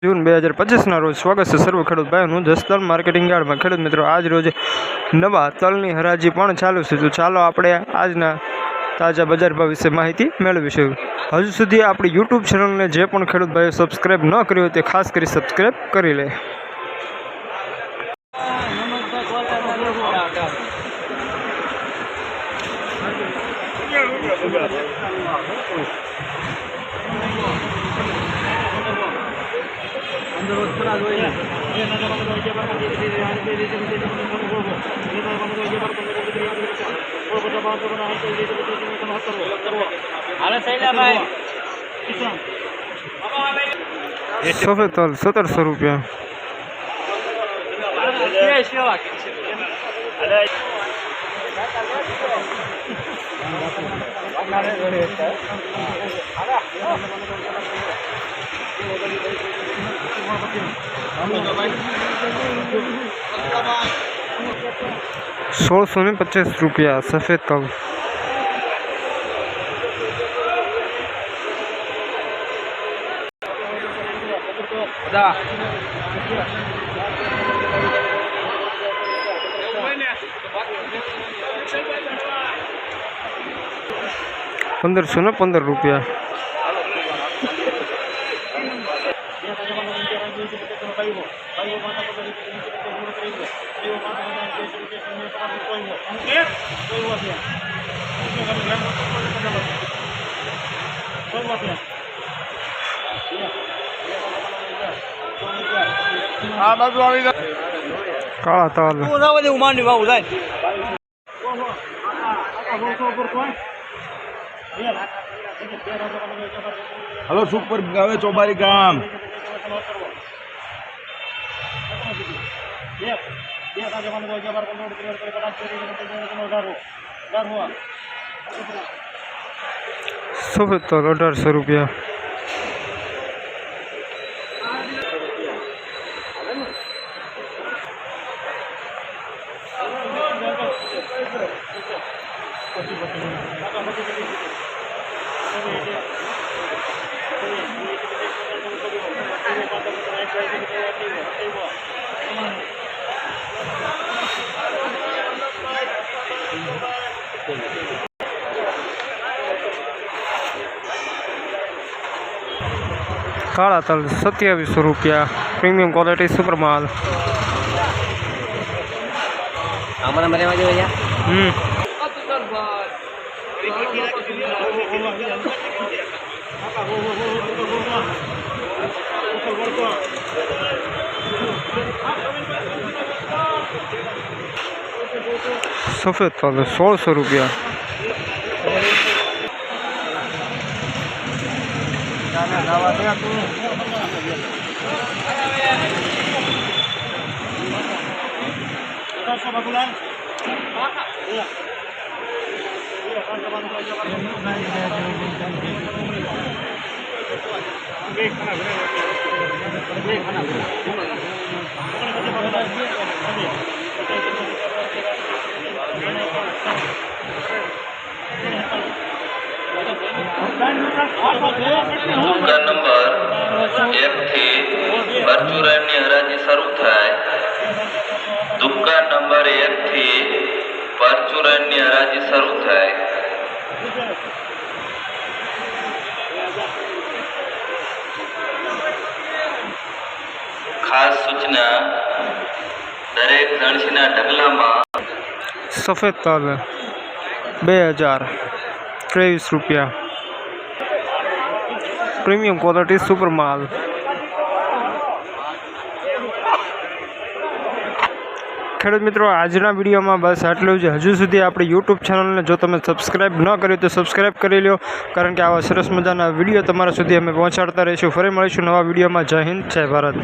जून 2025 रोज स्वागत है सर्व खेडूत भाईओ जसदण मार्केटिंग यार्ड में। खेडूत मित्रों आज रोज नवा तलनी हराजी पण चालू है, तो चालो आपणे आजना ताजा बजार भाव विषे माहिती मेळवीशुं। हजू सुधी आपणी यूट्यूब चेनल ने जे पण खेडूत भाईओ सब्सक्राइब न कर्युं होय ते खास करी सब्सक्राइब करी ले। सफेद तल 1700 रुपया। ₹1650 सफेद तल। ₹1515 काला तल। हेलो सुपर गावे चौबारी गाम सफेद तल 1800 रुपया। काला तल 2700 रुपया। प्रीमियम क्वालिटी सुपर माल। सफेद तल 1600 रुपया। दुकान नंबर 1 થી પરચુરણની હરાજી શરૂ થાય। દુકાન નંબર 1 થી પરચુરણની હરાજી શરૂ થાય। ખાસ સૂચના દરેક ગણસીના ઢગલામાં सफेद तल 2023 रुपया। प्रीमियम क्वालिटी सुपर माल। खेडूत मित्रों आजना विडियो में बस आटलू ज। हजू सुधी आपणी यूट्यूब चेनल ने जो तमे सब्सक्राइब न कर्युं तो सब्सक्राइब करी लो, कारण के आवा सरस मजाना विडियो तमारा सुधी अमे पहोंचाडता रहीशुं। फरी मळीशुं नवा विडियो में। जय हिंद, जय भारत।